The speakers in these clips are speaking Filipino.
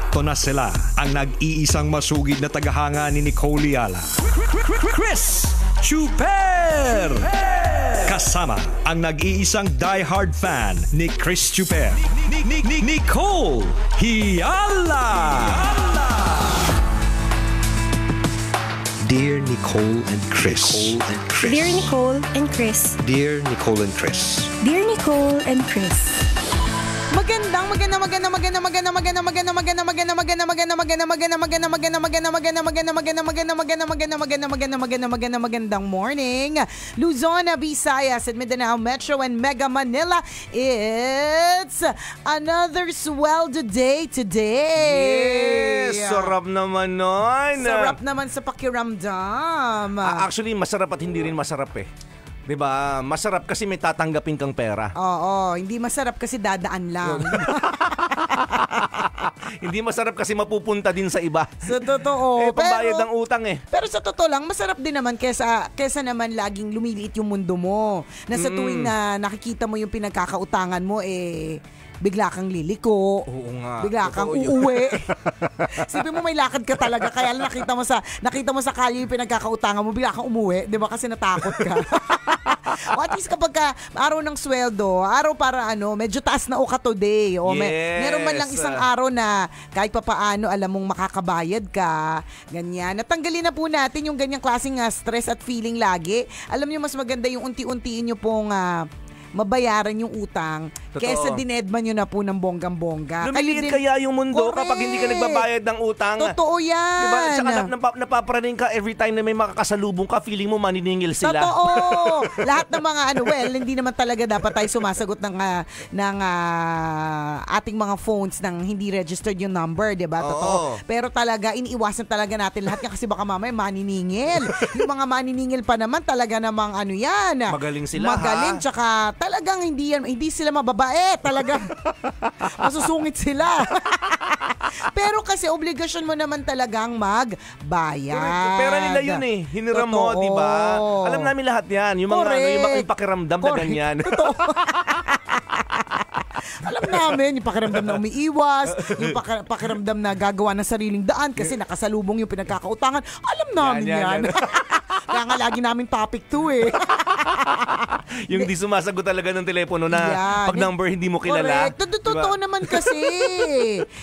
Eto na sila, ang nag-iisang masugid na tagahanga ni Nicole Liala, Chris Chuper! Kasama ang nag-iisang diehard fan ni Chris Chuper, Nicole Hiala! Dear Nicole and Chris. Dear Nicole and Chris. Dear Nicole and Chris. Dear Nicole and Chris. Magandang morning, Luzon, Visayas, at Mindanao Metro and Mega Manila. It's another swell day today. Yes, sarap naman nun. Sarap naman sa pakiramdam. Actually, masarap at hindi rin masarap eh. 'Di ba? Masarap kasi may tatanggapin kang pera. Oo, hindi masarap kasi dadaan lang. Hindi masarap kasi mapupunta din sa iba. Sa totoo. Pambayad ng utang eh. Pero sa totoo lang, masarap din naman kesa naman laging lumiliit yung mundo mo. Na sa tuwing na nakikita mo yung pinagkakautangan mo, bigla kang liliko. Oo nga. Bigla kang uuwi. Sabi mo may lakad ka talaga, kaya lang nakita mo sa kalye yung pinagkakautangan mo, bigla kang umuwi, 'di ba? Kasi natakot ka. O at least kapag araw ng sweldo, araw para medyo taas na ka today. O meron man lang isang araw na kahit papaano alam mong makakabayad ka. Ganyan. Natanggalin na po natin yung ganyang klaseng stress at feeling lagi. Alam niyo mas maganda yung unti-untiin niyo pong mabayaran yung utang. Totoo. Kesa dinedma nyo na po ng bonggang-bongga. Lumiliit kaya yung mundo kapag hindi ka nagbabayad ng utang. Totoo yan. Diba? At saka napaparaning ka every time na may makakasalubong ka, feeling mo maniningil sila. Totoo. Lahat ng mga hindi naman talaga dapat tayo sumasagot ng ating mga phones nang hindi registered yung number, diba? Totoo. Pero talaga, iniiwasan talaga natin lahat yan kasi baka mamaya maniningil. Yung mga maniningil pa naman talaga namang magaling sila. Magaling, tsaka talagang hindi sila mababae. Talagang masusungit sila. Pero kasi obligasyon mo naman talagang magbayad. Pera nila yun eh. Hiniram mo, di ba? Alam namin lahat yan. Yung mga pakiramdam na ganyan. Totoo. Alam namin, yung pakiramdam na umiiwas, yung pakiramdam na gagawa ng sariling daan kasi nakasalubong yung pinagkakautangan. Alam namin yan. Kaya nga lagi namin topic 2 eh. Yung di sumasagot talaga ng telepono na pag number hindi mo kilala. Correct. Totoo naman kasi.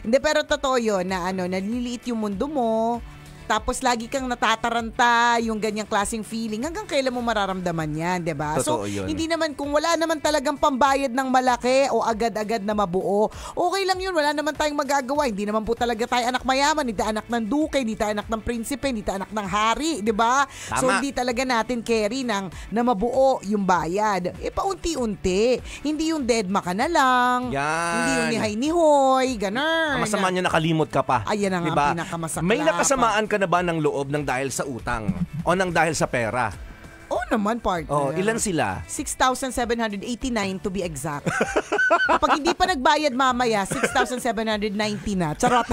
Hindi, pero totoo yun na naliliit yung mundo mo. Tapos lagi kang natataranta, yung ganyang klaseng feeling. Hanggang kailan mo mararamdaman yan, diba? So, yun. hindi naman, kung wala naman talagang pambayad ng malaki o agad-agad na mabuo, okay lang yun, wala naman tayong magagawa. Hindi naman po talaga tayo anak mayaman, hindi tayo anak ng duke, hindi tayo anak ng prinsipe, hindi tayo anak ng hari, diba? Tama. So, hindi talaga natin carry na mabuo yung bayad. Paunti-unti. Hindi yung deadma ka na lang. Yan. Hindi yung nihay-nihoy, ganun. Masama nyo nakalimot ka pa. Ayan na nga, diba? pinakamasakla. May nakasamaan ka na ba ng loob ng dahil sa utang o ng dahil sa pera? Oo naman, partner. Ilan sila? 6,789 to be exact. Kapag hindi pa nagbayad mamaya, 6,790 na. Charot.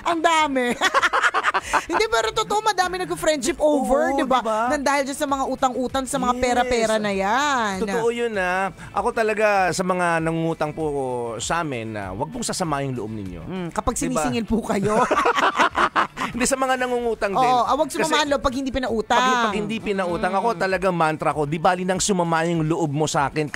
Ang dami. Hindi, pero totoo, madami nag-friendship over, di ba? Nang dahil dyan sa mga utang-utang, sa mga pera-pera na yan. Totoo yun Ako talaga sa mga nangungutang po sa amin, wag pong sasama yung loob ninyo. Kapag sinisingil po kayo. Hindi, sa mga nangungutang din. Wag sumama ang loob pag hindi pinautang. Pag hindi pinautang, ako talaga mantra ko, di bali nang sumama yung loob mo sa akin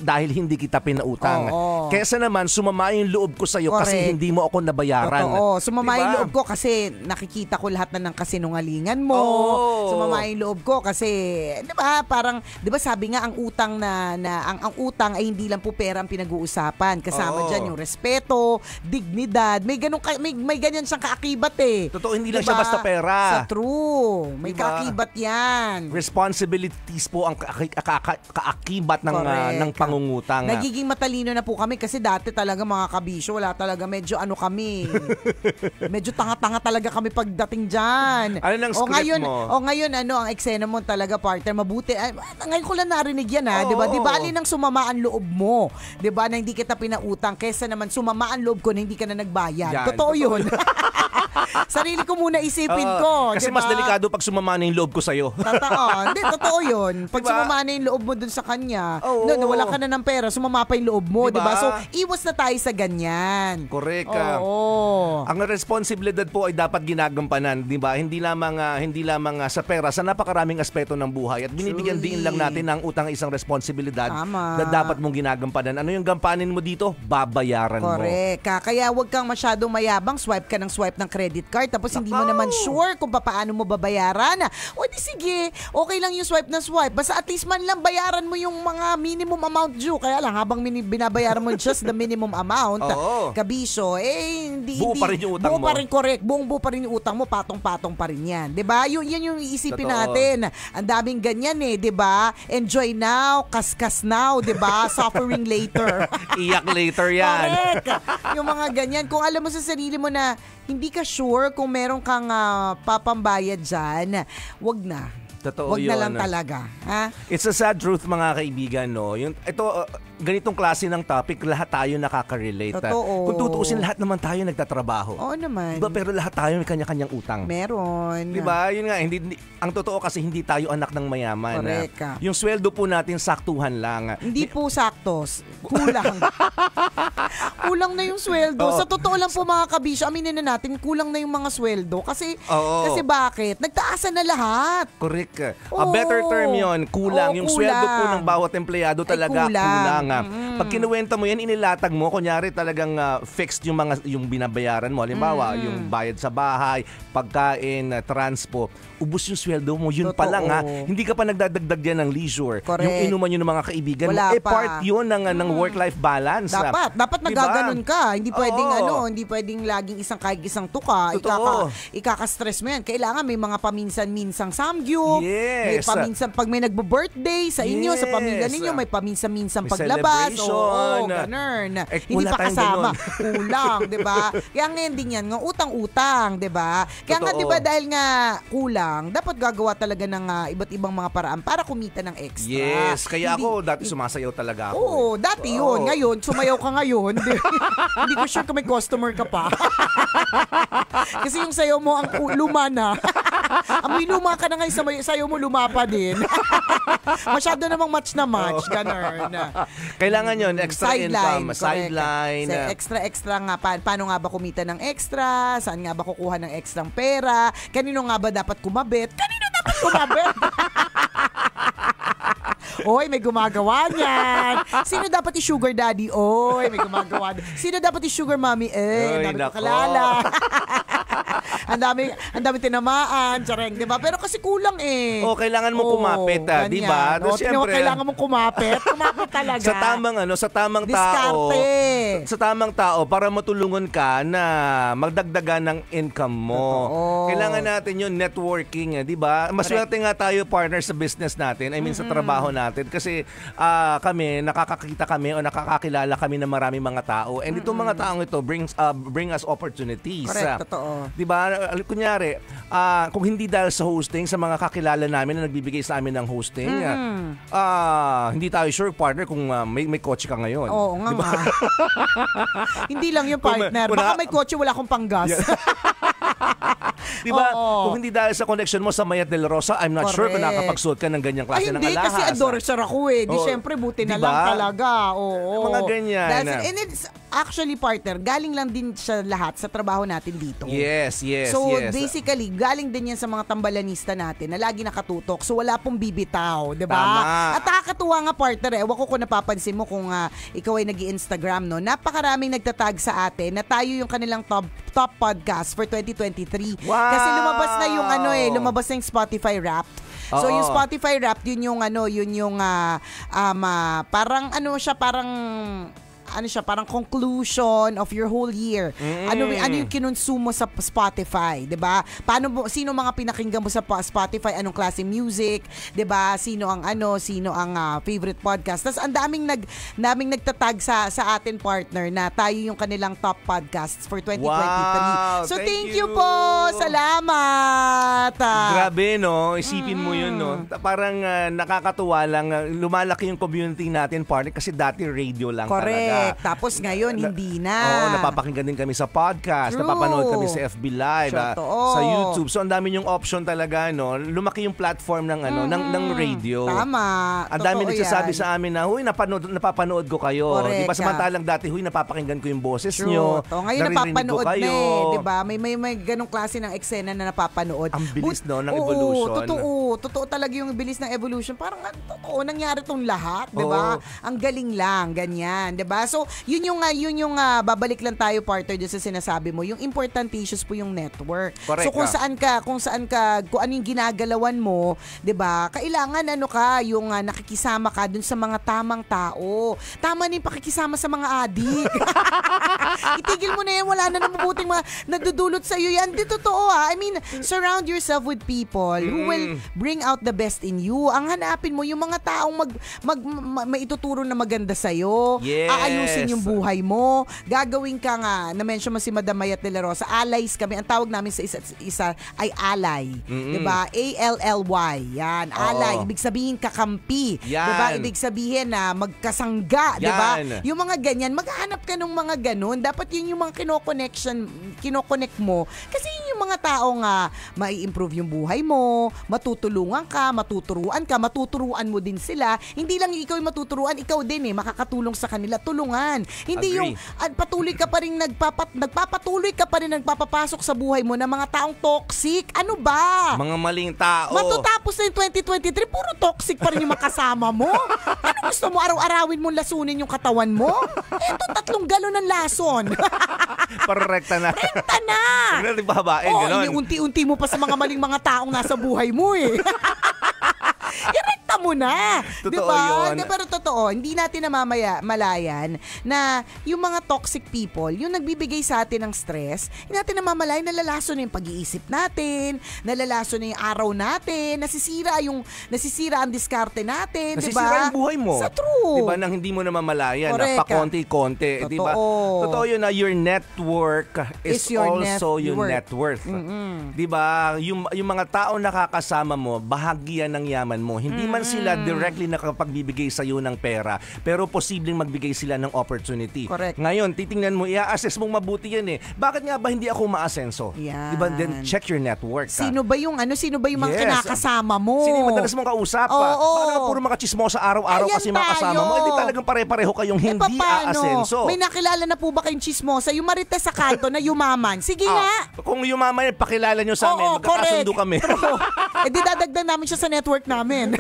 dahil hindi kita pinautang. Kesa naman, sumama yung loob ko sa'yo kasi hindi mo ako nabayaran. Totoo. Sumama yung loob ko kasi nakikita ko lahat na ng kasinungalingan mo. Sumama yung loob ko kasi, di ba, parang, di ba sabi nga, ang utang ang utang ay hindi lang po pera ang pinag-uusapan. Kasama dyan yung respeto, dignidad, may ganyan siyang kaakibat eh. Totoo, hindi lang siya basta pera. Sa true. May kaakibat yan. Responsibilities po ang kaakibat ng pangungutang. Nagiging matalino na po kami kasi dati talaga mga kabisyo, wala talaga, medyo kami. Medyo tanga-tanga talaga kami pagdating dyan. Ano nang script mo? Ngayon, ang eksena mo talaga, partner, mabuti. Ngayon ko lang narinig yan, diba? Di ba, alin ang sumama ang loob mo? Diba, na hindi kita pinautang, kesa naman sumama ang loob ko na hindi ka na nagbayad. Totoo yun. Sarili ko muna isipin ko. Kasi diba? mas delikado pag sumama na yung loob ko sa'yo. Totoo. Hindi, totoo yun. Pag diba? sumama na yung loob mo dun sa kanya, wala ka na ng pera, sumama pa yung loob mo. Diba? So, iwas na tayo sa ganyan. Correct. Oo. Ang responsibilidad po ay dapat ginagampanan, di ba? Hindi lamang sa pera, sa napakaraming aspeto ng buhay. At binibigyan din lang natin ng utang isang responsibilidad na dapat mong ginagampanan. Ano yung gampanin mo dito? Babayaran mo. Correct. Kaya huwag kang masyadong mayabang, swipe ka ng swipe ng credit card, tapos hindi mo naman sure kung paano mo babayaran. O di sige, okay lang yung swipe na swipe. Basta at least man lang bayaran mo yung mga minimum amount due. Kaya lang, habang binabayaran mo just the minimum amount, kabisyo, buo pa rin yung utang mo. Buo pa rin, correct. Buo pa rin yung utang mo, patong-patong pa rin yan. Diba? Yan yung iisipin natin. Ang daming ganyan diba? Enjoy now, kaskas now, diba? Suffering later. Iyak later yan. Correct. Yung mga ganyan. Kung alam mo sa sarili mo na hindi ka sure kung meron kang papambayad dyan, wag na. Totoo wag yun. na lang talaga. Ha? It's a sad truth mga kaibigan, no? Ganitong klase ng topic, lahat tayo nakaka-relate. Totoo. Kung tutuusin, lahat naman tayo nagtatrabaho. Oo naman. Diba? Pero lahat tayo may kanya-kanyang utang. Meron. Diba? Yun nga, ang totoo kasi hindi tayo anak ng mayaman. Correct. Yung sweldo po natin, saktuhan lang. Hindi po saktos. Kulang. Kulang na yung sweldo. Sa totoo lang po mga kabisyo, aminin na natin, kulang na yung mga sweldo. Kasi bakit? Nagtaasan na lahat. Correct. A better term yun, kulang. Yung sweldo po ng bawat empleyado talaga kulang. Pag kinuwenta mo yan, inilatag mo, kunyari talagang fixed yung binabayaran mo. Halimbawa, yung bayad sa bahay, pagkain, transpo, ubos yung sweldo mo. Yun pa lang Hindi ka pa nagdadagdag yan ng leisure. Correct. Yung inuman yun ng mga kaibigan mo, part yun ng work-life balance. Dapat nagaganon ka. Hindi pwedeng hindi pwedeng laging isang tuka. Ikaka-stress mo yan. Kailangan may mga paminsan-minsang samgyup. May paminsan pag may nagbo-birthday sa inyo, sa pamilya ninyo, may paminsan-minsang paglabas. Oo, ganun. Hindi pa kasama. Kulang, 'di ba? Kaya ngayon din yan, ng utang-utang, 'di ba? Kaya nga 'di ba dahil nga kulang, dapat gagawa talaga ng iba't ibang mga paraan para kumita ng extra. Yes, kaya ako dati sumasayaw talaga ako. Oo, dati yun. Ngayon, sumayaw ka ngayon. Hindi ko sure kung may customer ka pa. Kasi yung sayaw mo ang luma na. Amoy luma ka na ngayon, sayaw mo luma pa din. Masyado namang match na match. Ganun. Kailangan yun, extra income, sideline. Extra nga. Paano nga ba kumita ng extra? Saan nga ba kukuha ng extrang pera? Kanino nga ba dapat kumabit? Oy, may gumagawa niyan. Sino dapat i-sugar daddy? Oy, may gumagawa. Sino dapat i-sugar mommy? Dami ko kalala. Ang dami tinamaan, tsareng, di ba? Pero kasi kulang kailangan mo kumapit, di ba? Siyempre, kailangan mo kumapit talaga. Sa tamang tao. Sa tamang tao para matulungan ka na magdagdagan ng income mo. Totoo. Kailangan natin yung networking, di ba? Maswerte nga tayo partner sa business natin. I mean, sa trabaho natin. Kasi kami, nakakakita kami o nakakakilala kami ng maraming mga tao. And itong mga taong ito bring us opportunities. Correct, totoo. Di ba? Kunyari, kung hindi dahil sa hosting, sa mga kakilala namin na nagbibigay sa amin ng hosting, hindi tayo sure, partner, kung may kotse ka ngayon. Oo nga diba? Hindi lang yung partner. Baka may kotse, wala akong panggas. Di ba? Kung hindi dahil sa connection mo sa Mayat del Rosa, I'm not sure kung nakapagsuot ka ng ganyang klase ng alahas. Hindi, kasi endorser ako Di syempre, buti na lang talaga. Oo. Mga ganyan. And it's actually, partner, galing lang din sa lahat sa trabaho natin dito. Yes. So, basically, galing din yan sa mga tambalanista natin na lagi nakatutok. So, wala pong bibitaw, di ba? Tama. At nakakatuwa nga, partner, ewan ko kung napapansin mo kung ikaw ay nag-i-Instagram, no? Napakaraming nagtatag sa atin na tayo yung kanilang top podcast for 2023. Wow! Kasi lumabas na yung lumabas na yung Spotify Wrapped. So yung Spotify Wrapped, yun yung parang conclusion of your whole year. Ano yung kinonsumo sa Spotify, 'di ba? Sino mga pinakinggan mo sa Spotify, anong klase music, 'di ba? Sino ang favorite podcast. Tapos ang daming nagtatag sa atin, partner, na tayo yung kanilang top podcasts for 2023. Wow, so thank you po. Salamat. Grabe, no? Isipin mo yun, no? Parang nakakatuwa lang, lumalaki yung community natin, partner, kasi dati radio lang talaga. Correct. Tapos ngayon, hindi na. Oo, napapakinggan din kami sa podcast, True. napapanood kami sa FB Live, Totoo. sa YouTube. So ang dami yung option talaga, no. Lumaki yung platform ng ng radio. Tama. Ang dami Totoo nagsasabi yan. sa amin na, huy, napapanood ko kayo. Correct. Di ba samantalang dati, huy, napapakinggan ko yung boses True. nyo. Ngayon naririnig ko napapanood kayo. na eh, 'di ba? May ganong klase ng eksena na napapanood. Ang bilis no ng evolution. Totoo talaga yung bilis ng evolution. Parang totoo nangyari tong lahat, 'di ba? Ang galing lang, ganyan, 'di ba? So, yun yung babalik lang tayo partner dun sa sinasabi mo. Yung important issues po yung network. Correct So kung ano yung ginagalawan mo, 'di ba? Kailangan yung nakikisama ka dun sa mga tamang tao. Tama na yung pakikisama sa mga adik. Itigil mo na yan, wala na mabuting mga nagdudulot sa iyo yan. Di totoo I mean, surround yourself with people who will bring out the best in you. Ang hanapin mo yung mga taong maituturo na maganda sa iyo. Yes. Aayusin yung buhay mo. Gagawin ka na-mention mo si Madam Mayat de la Rosa, allies kami. Ang tawag namin sa isa't isa ay ally. 'Di ba? ALLY. Yan, ally. Ibig sabihin kakampi. 'Di ba? Ibig sabihin na magkasangga, 'di ba? Yung mga ganyan, maghahanap ka ng mga ganun. Dapat yun yung mga kinoconnect mo. Kasi yun yung mga taong mai-improve yung buhay mo, matutulungan ka, matuturuan mo din sila. Hindi lang ikaw yung matuturuan, ikaw din makakatulong sa kanila. Tulungan. Hindi Agree. yung patuloy ka pa rin nagpapapasok sa buhay mo ng mga taong toxic. Ano ba? Mga maling tao. Matutapos na yung 2023, puro toxic pa rin yung makasama mo. Ano gusto mo? Araw-arawin mo lasunin yung katawan mo? Eto, 3 galon ng lason. Para rekta na. Rekta na! Hindi babae, gano'n. Iniunti-unti mo pa sa mga maling mga taong nasa buhay mo Irekta mo na. Totoo diba? yun. Pero totoo, hindi natin namamalayan na yung mga toxic people, yung nagbibigay sa atin ng stress, hindi natin namamalayan, nalalaso na yung pag-iisip natin, nalalaso na yung araw natin, nasisira ang diskarte natin. Nasisira yung buhay mo. Sa true. Diba? Nang hindi mo na mamalayan. Correct. Pakonti-konti. Totoo. Diba? Totoo yun na your network is your also your net worth. Diba? Yung mga tao nakakasama mo, bahagi yan ng yaman mo. Hindi man sila directly nakapagbibigay sa iyo ng pera, pero posibleng magbigay sila ng opportunity. Correct. Ngayon, titingnan mo, i-assess mong mabuti yan Bakit nga ba hindi ako ma-asenso? Yan. Diba? Then check your network. Sino ba yung mga kinakasama mo? Sino yung madalas mong kausap? Baka puro mga chismosa araw-araw kasi makasama mo. Hindi talagang pare-pareho kayong hindi aasenso. May nakilala na po ba kayong chismosa? Yung Marites sa kanto na yumaman. Sige nga. Kung yumaman, pakilala nyo sa amin. Magkakasundo kami. Di dadagdan namin siya sa network namin.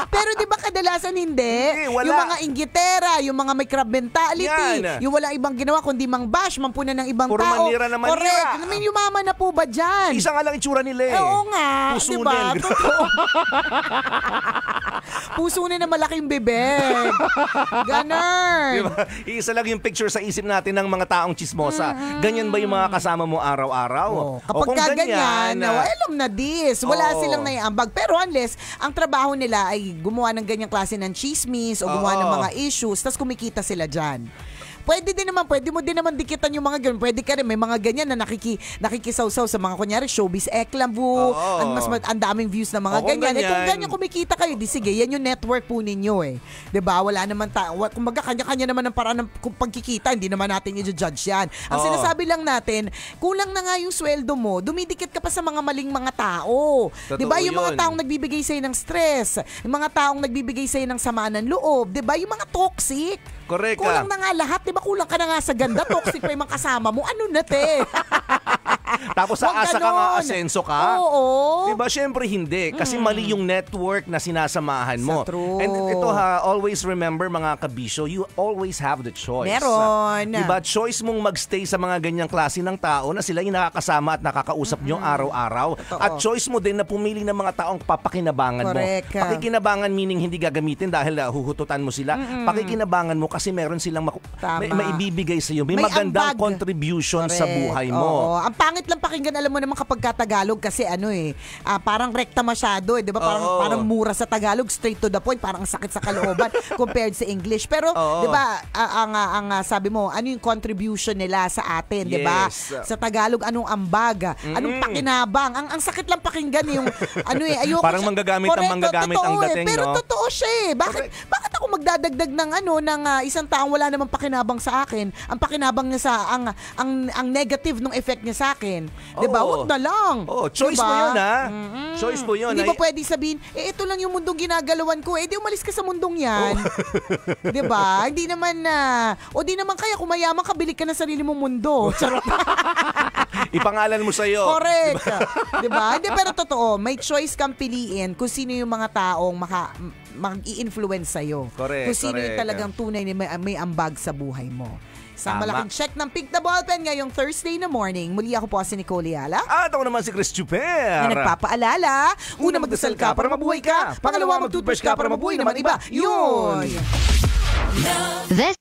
Pero di ba kadalasan hindi? Wala. Yung mga inggitera, yung mga may crab mentality, yung wala ibang ginawa kundi mang bash, mampunan ng ibang puro tao. manira na manira. Correct. May yumaman na po ba dyan? Isa nga lang itsura nila Oo nga. Pusunin. Diba? Totoo. Pusunin na malaking bibig. Ganon. Diba? Isa lang yung picture sa isip natin ng mga taong chismosa. Ganyan ba yung mga kasama mo araw-araw? Kapag ganyan, alam na this. Wala silang naiambag. Pero unless, ang trabaho nila ay gumawa ng ganyang klase ng chismis o gumawa ng mga issues, tas kumikita sila dyan. Pwede mo din naman dikitan yung mga ganyan. Pwede ka rin, may mga ganyan na nakikisaw-saw sa mga kunyari, showbiz eklabu, ang daming views na mga ganyan. Kung ganyan kumikita kayo, di sige, yan yung network po ninyo Diba? Wala naman kumbaga kanya-kanya naman ang paraan ng pagkikita, hindi naman natin i-judge yan. Ang sinasabi lang natin, kulang na nga yung sweldo mo, dumidikit ka pa sa mga maling mga tao. Totoo diba? Yung mga yun. taong nagbibigay sa'yo ng stress, yung mga taong nagbibigay sa'yo ng sama ng loob, diba? Yung mga toxic. Correct. Kulang na nga lahat, diba? Kulang ka na nga sa ganda, toxic pa yung mga kasama mo. Ano na, te? Tapos aasa ka nga, asenso ka? Oo. Diba? Siyempre hindi. Kasi mali yung network na sinasamahan mo. True. And ito always remember mga kabisyo, you always have the choice. Meron. Diba? Choice mong magstay sa mga ganyang klase ng tao na sila yung nakakasama at nakakausap nyo araw-araw. Totoo. At choice mo din na pumili ng mga taong papakinabangan Correct. mo. Pakikinabangan meaning hindi gagamitin dahil huhututan mo sila. Pakikinabangan mo kasi meron silang may ibibigay sa iyo. May magandang ambag. Contribution Correct. sa buhay mo. Oo. Ang pangit lang pakinggan, alam mo naman kapag Tagalog kasi parang rekta masyado 'di ba? Parang mura sa Tagalog, straight to the point, parang sakit sa kalooban compared sa English. Pero 'di ba, ang sabi mo, ano yung contribution nila sa atin, 'di ba? Sa Tagalog, anong ambag, anong pakinabang. Ang sakit lang pakinggan yung ayoko parang manggagamit ang dating, pero no? totoo siya Bakit ako magdadagdag ng isang taong wala namang pakinabang sa akin. Ang pakinabang niya sa ang negative ng effect niya sa akin. 'Di ba? Wag na lang. Choice mo 'yun, ha? Choice mo 'yun. Hindi ba pwede sabihin, ito lang yung mundong ginagalawan ko. Di umalis ka sa mundong 'yan. 'Di ba? Hindi naman di naman kaya kung mayaman ka, bili ka ng sarili mong mundo. Charot. Ipangalan mo sa'yo. Correct. Diba? Hindi, pero totoo, may choice kang piliin kung sino yung mga taong mag-i-influence sa'yo. Correct. Kung sino yung talagang tunay na may ambag sa buhay mo. Sa malaking check ng Pink na Ballpen ngayong Thursday na morning. Muli ako po si Nicole Yala. At ako naman si Chris Chuper. Na nagpapaalala, una magdasal ka para mabuhay ka. Pangalawa, mag-toothbrush ka para mabuhay naman iba. Yun! This